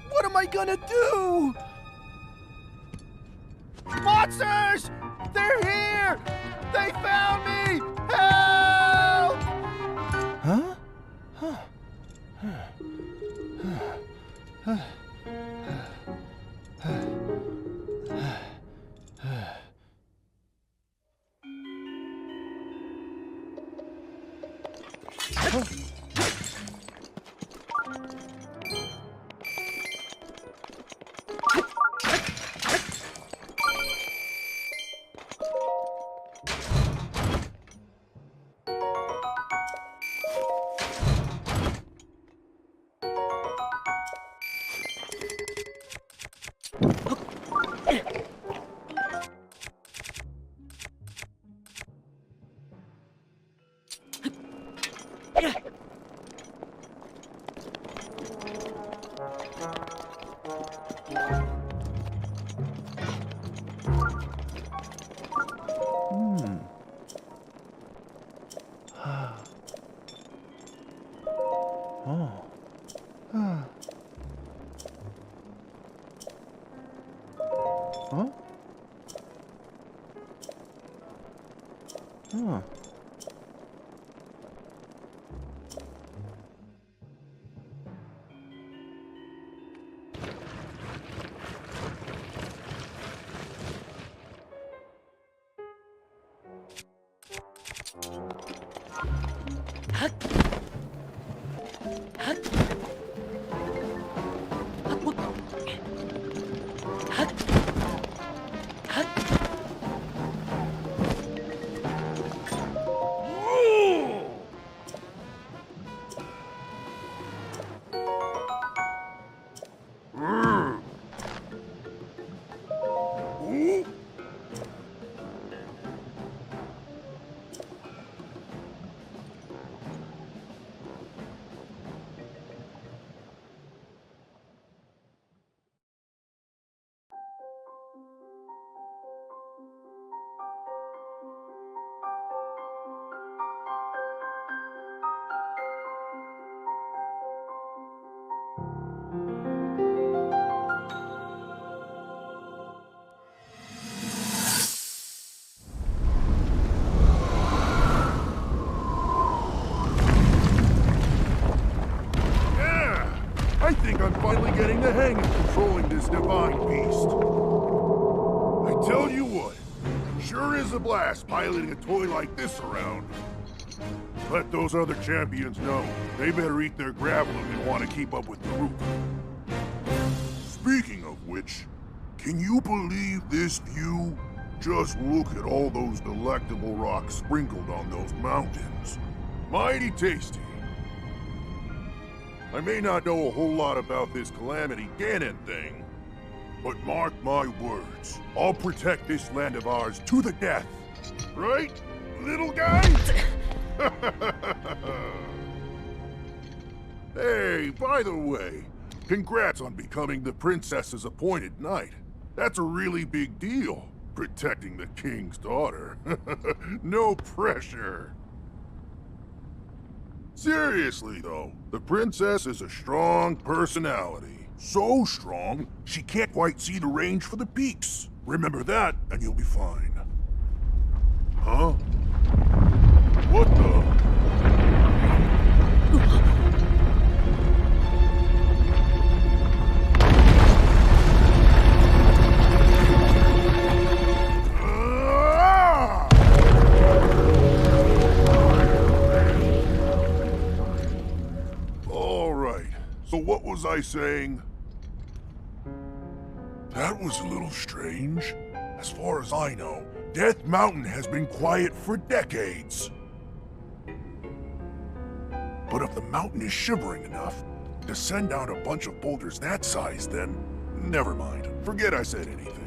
What am I gonna do? Monsters! They're here! They found me! Help! Huh? I think I'm finally getting the hang of controlling this Divine Beast. I tell you what, sure is a blast piloting a toy like this around. Let those other champions know. They better eat their gravel if they want to keep up with the roof. Speaking of which, can you believe this view? Just look at all those delectable rocks sprinkled on those mountains. Mighty tasty. I may not know a whole lot about this Calamity Ganon thing, but mark my words, I'll protect this land of ours to the death. Right, little guy? Hey, by the way, congrats on becoming the princess's appointed knight. That's a really big deal, protecting the king's daughter. No pressure. Seriously, though, the princess is a strong personality. So strong, she can't quite see the range for the peaks. Remember that, and you'll be fine. Huh? What the? All right, so what was I saying? That was a little strange. As far as I know, Death Mountain has been quiet for decades. But if the mountain is shivering enough to send down a bunch of boulders that size, then never mind. Forget I said anything.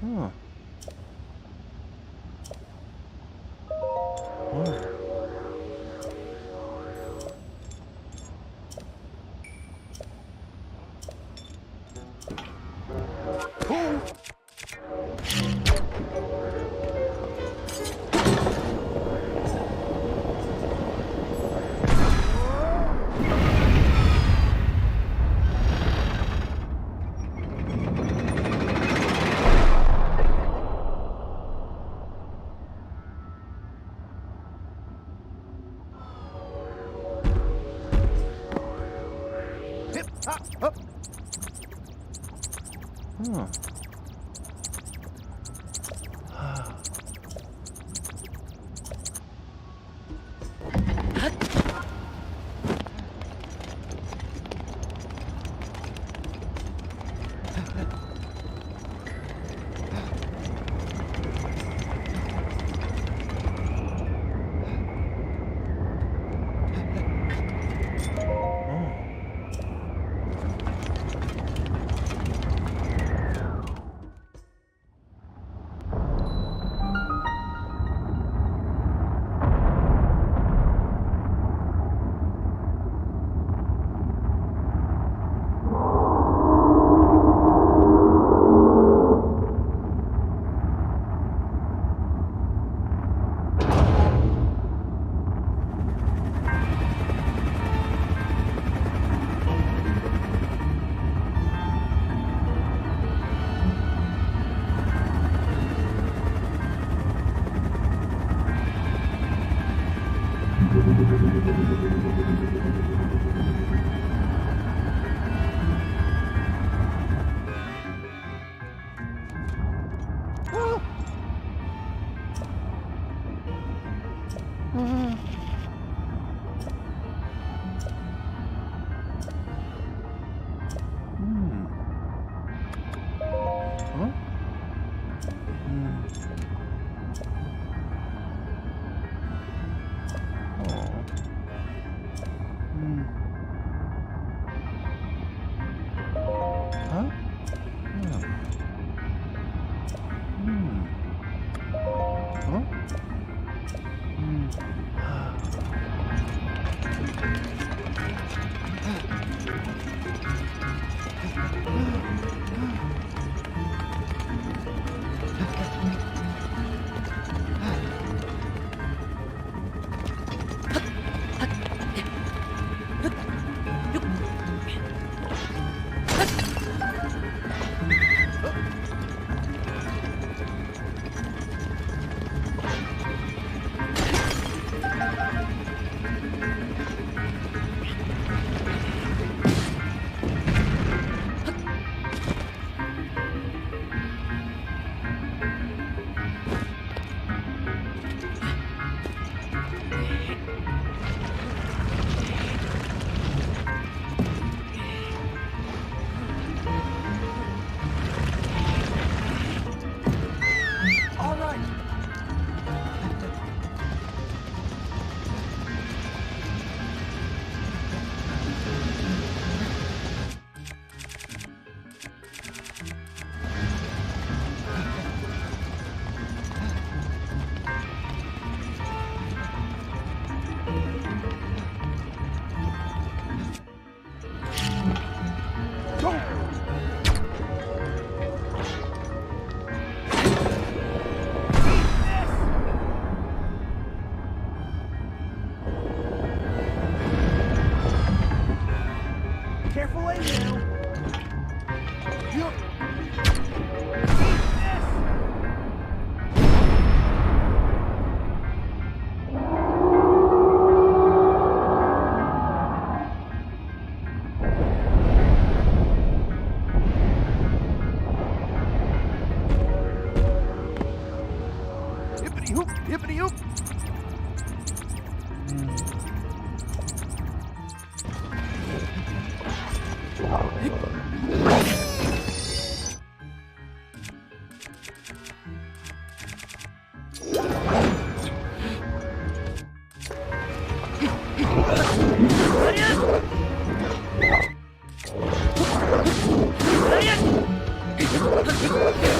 Huh. Huh. Huh.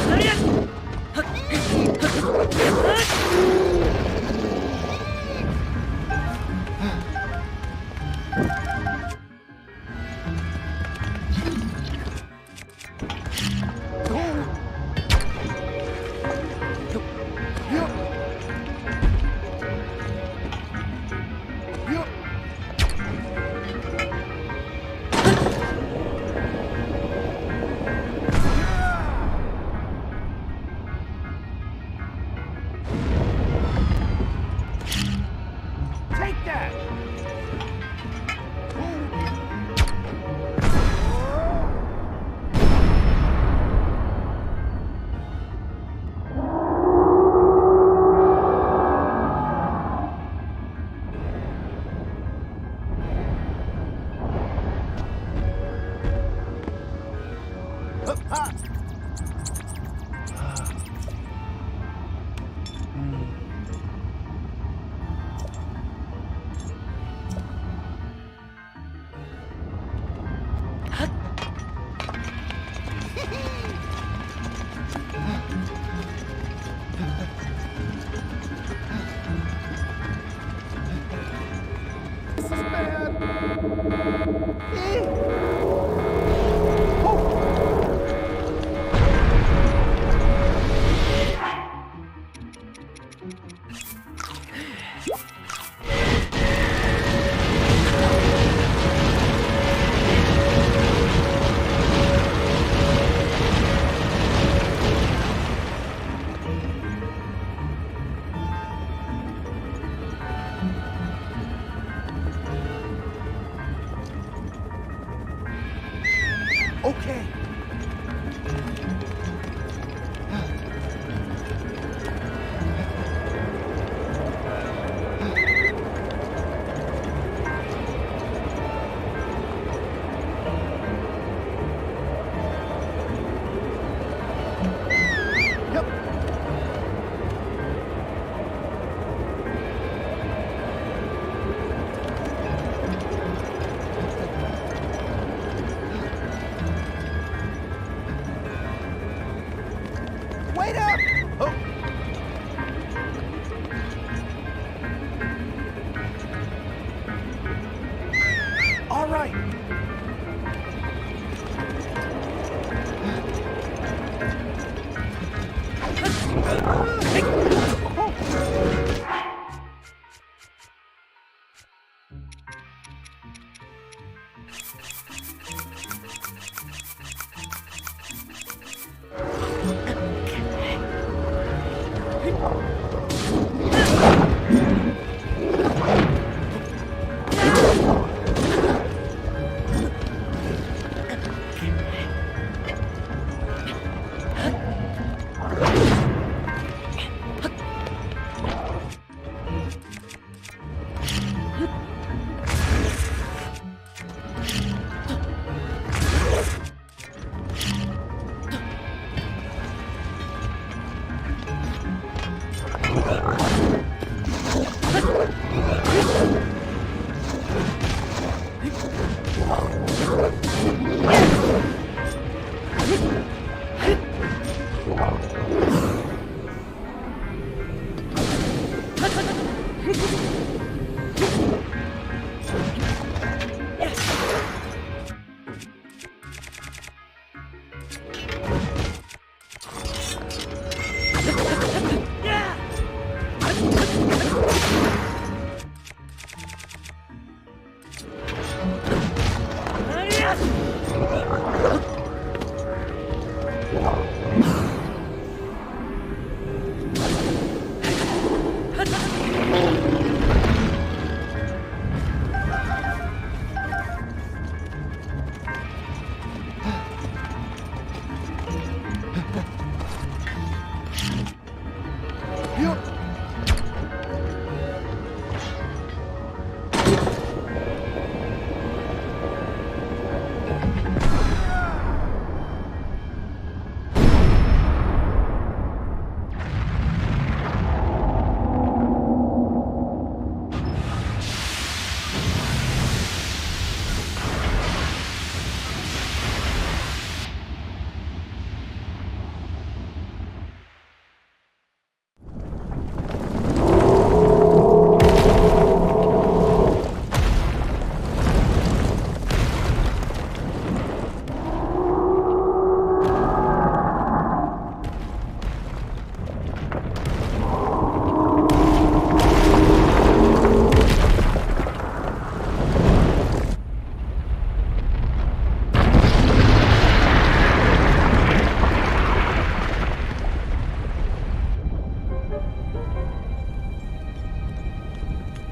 Hurry up! Okay. Wait up! Oh. All right.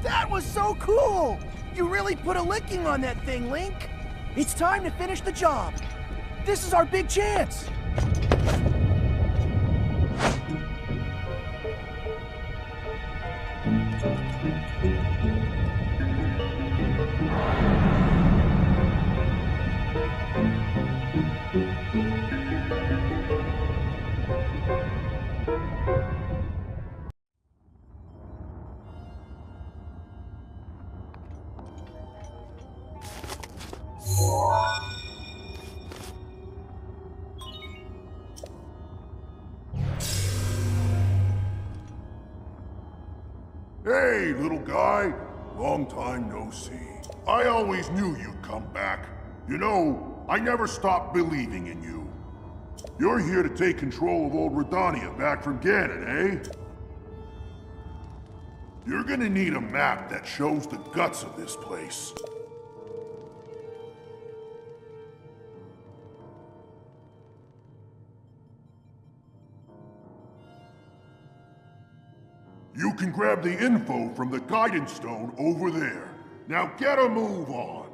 That was so cool! You really put a licking on that thing, Link. It's time to finish the job. This is our big chance. Hey, little guy. Long time no see. I always knew you'd come back. You know, I never stopped believing in you. You're here to take control of old Rudania back from Ganon, eh? You're gonna need a map that shows the guts of this place. You can grab the info from the guidance stone over there. Now get a move on.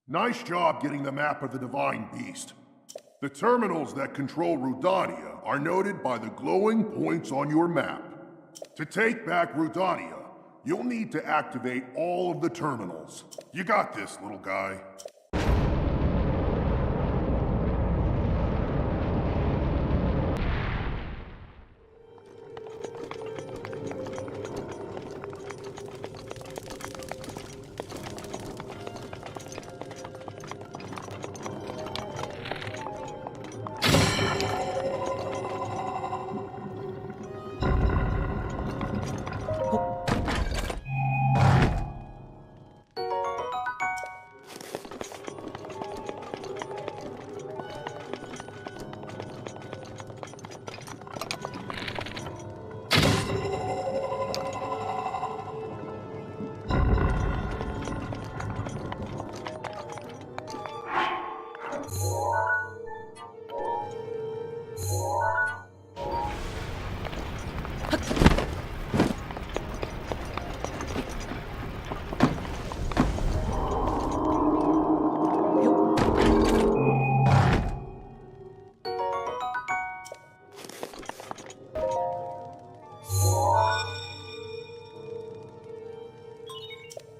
Nice job getting the map of the Divine Beast. The terminals that control Rudania are noted by the glowing points on your map. To take back Rudania, you'll need to activate all of the terminals. You got this, little guy.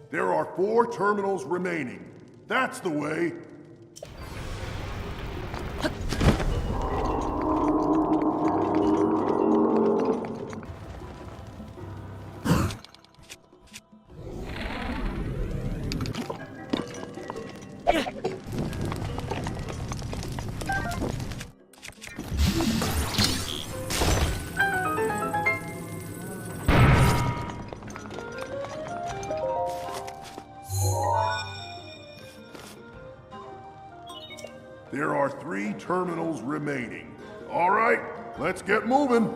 There are 4 terminals remaining. That's the way. There are 3 terminals remaining. All right, let's get moving.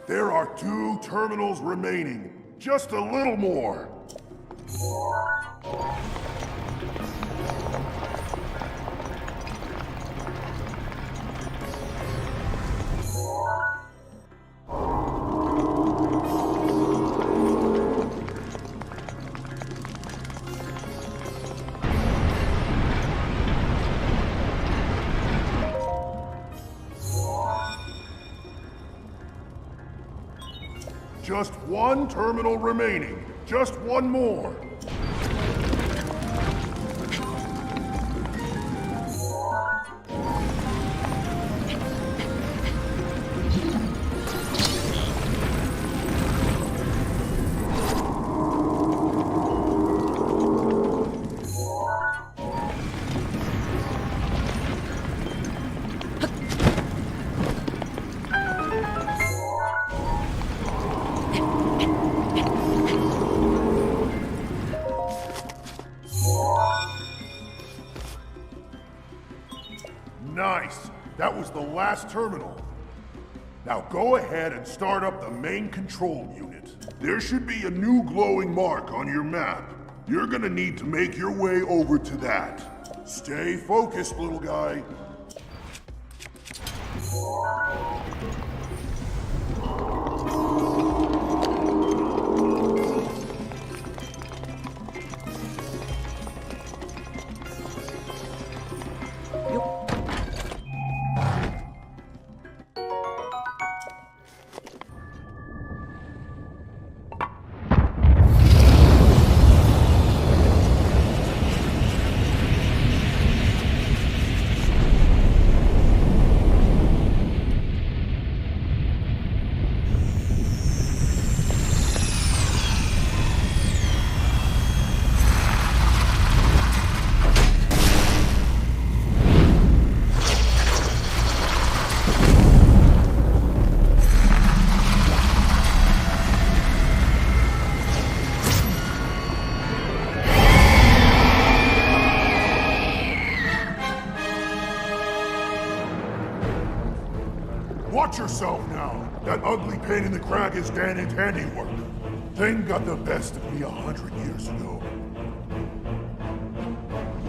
There are 2 terminals remaining. Just a little more. Just one terminal remaining. Just one more. Nice! That was the last terminal. Now go ahead and start up the main control unit. There should be a new glowing mark on your map. You're gonna need to make your way over to that. Stay focused, little guy. Watch yourself now. That ugly pain in the crack is Ganon's handiwork. Thing got the best of me 100 years ago.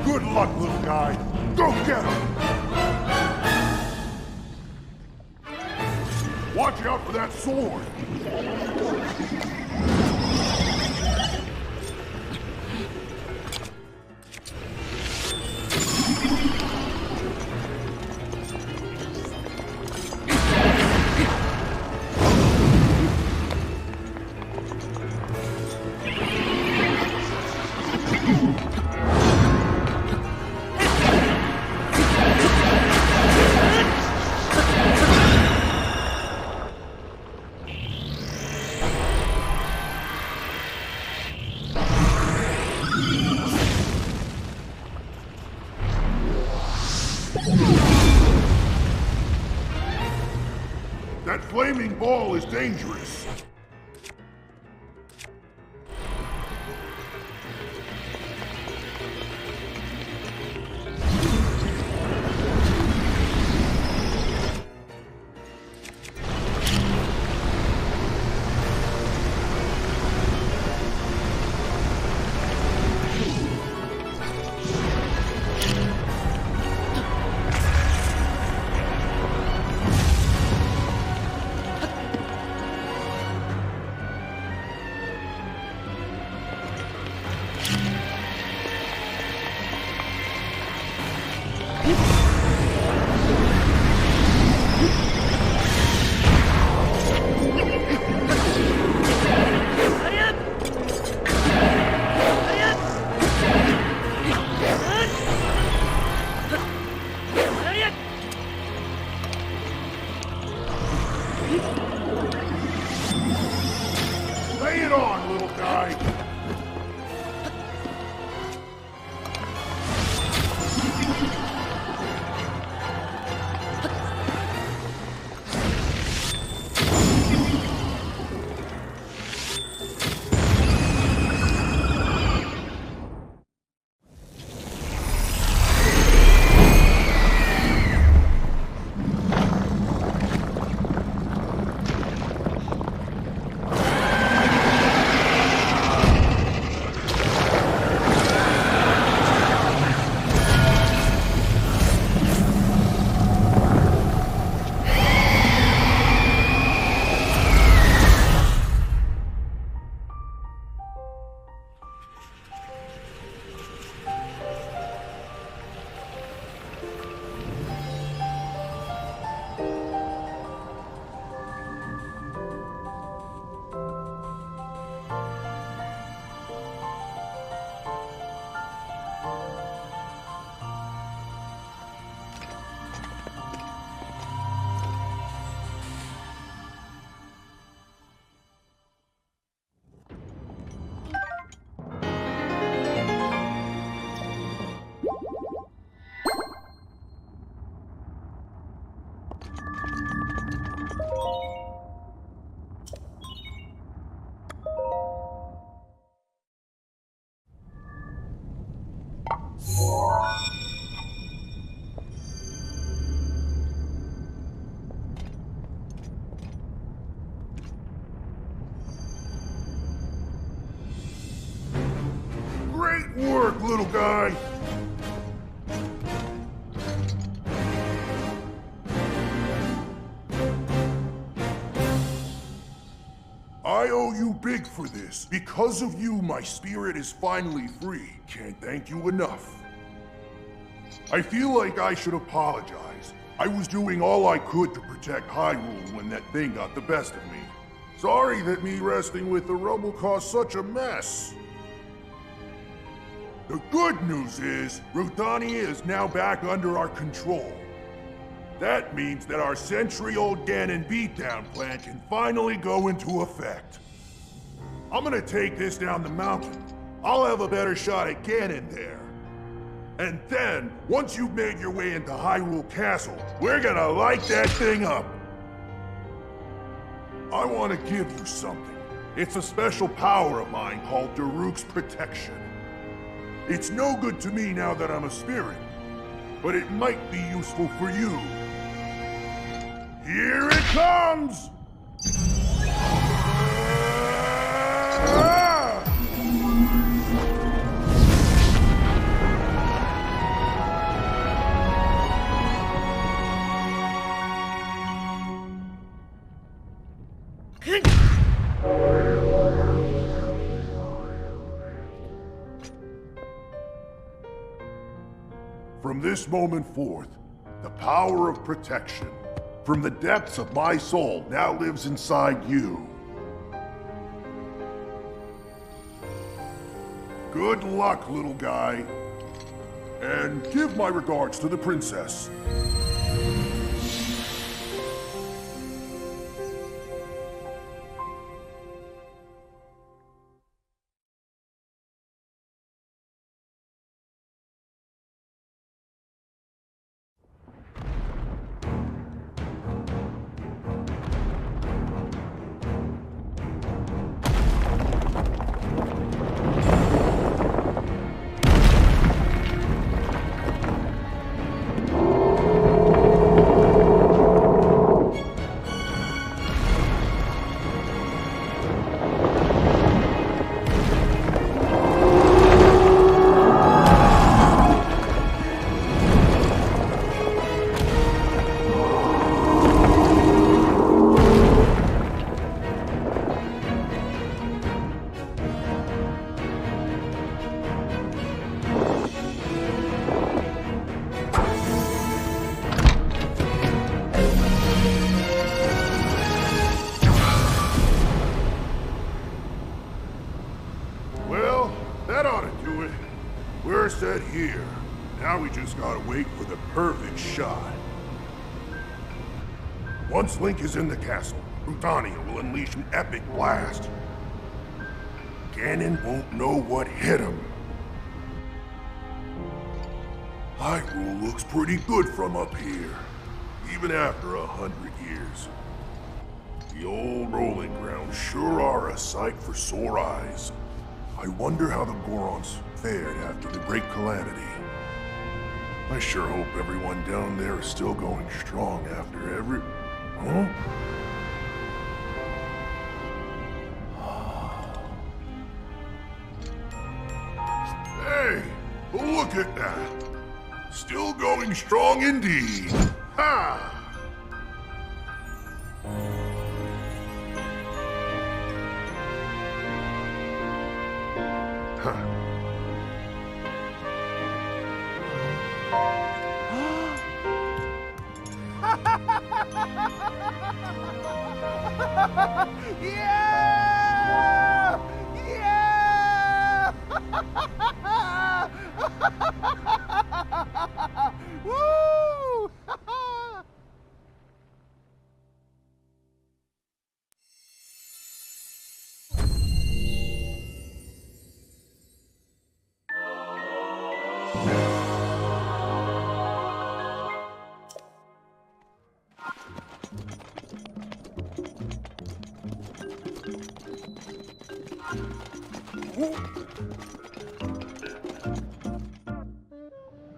Good luck, little guy. Go get him! Watch out for that sword! That flaming ball is dangerous. Lay it on, little guy! work, little guy. I owe you big for this. Because of you, my spirit is finally free. Can't thank you enough. I feel like I should apologize. I was doing all I could to protect Hyrule when that thing got the best of me. Sorry that me wrestling with the rubble caused such a mess. The good news is, Rudania is now back under our control. That means that our century-old Ganon beatdown plan can finally go into effect. I'm gonna take this down the mountain. I'll have a better shot at Ganon there. And then, once you've made your way into Hyrule Castle, we're gonna light that thing up. I want to give you something. It's a special power of mine called Daruk's Protection. It's no good to me now that I'm a spirit, but it might be useful for you. Here it comes! From this moment forth, the power of protection from the depths of my soul now lives inside you. Good luck, little guy. And give my regards to the princess. We're set here. Now we just gotta wait for the perfect shot. Once Link is in the castle, Rudania will unleash an epic blast. Ganon won't know what hit him. Hyrule looks pretty good from up here, even after 100 years. The old rolling grounds sure are a sight for sore eyes. I wonder how the Gorons fared after the Great Calamity. I sure hope everyone down there is still going strong after every... Huh? Hey, look at that! Still going strong indeed! Ha! Yeah! Yeah! Woo!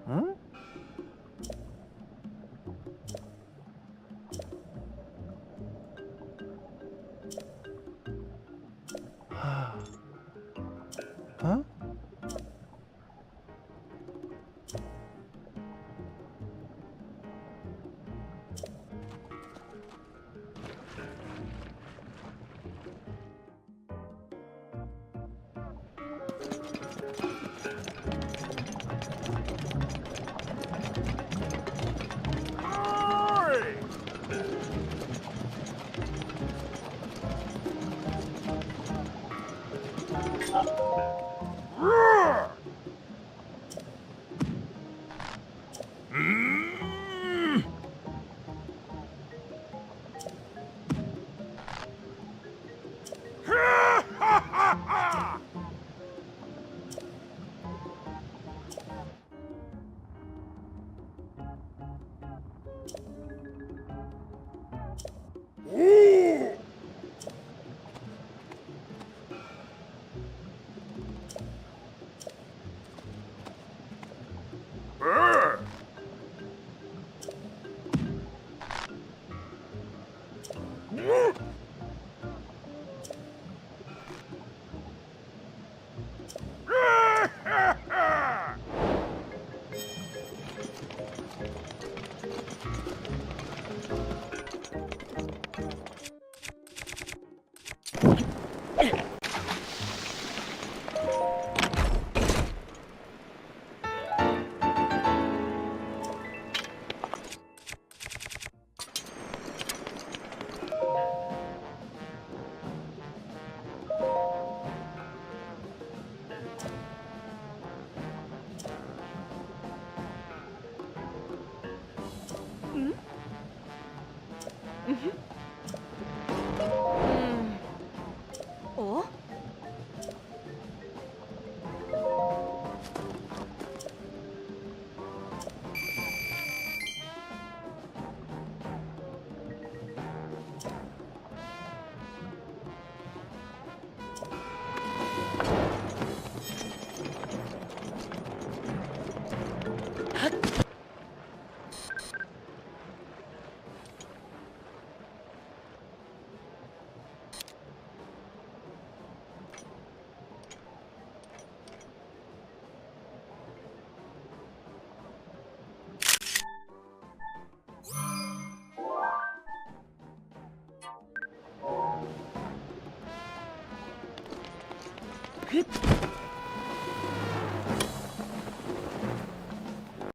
Huh? Huh? 어? 그